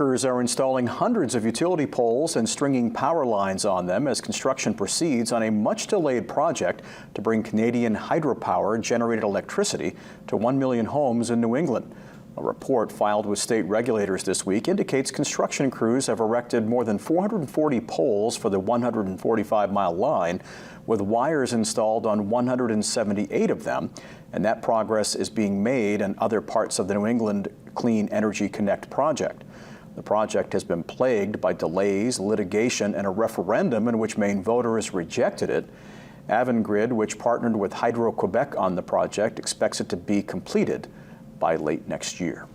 Workers are installing hundreds of utility poles and stringing power lines on them as construction proceeds on a much-delayed project to bring Canadian hydropower generated electricity to 1 million homes in New England. A report filed with state regulators this week indicates construction crews have erected more than 440 poles for the 145-mile line, with wires installed on 178 of them, and that progress is being made in other parts of the New England Clean Energy Connect project. The project has been plagued by delays, litigation, and a referendum in which Maine voters rejected it. Avangrid, which partnered with Hydro-Quebec on the project, expects it to be completed by late next year.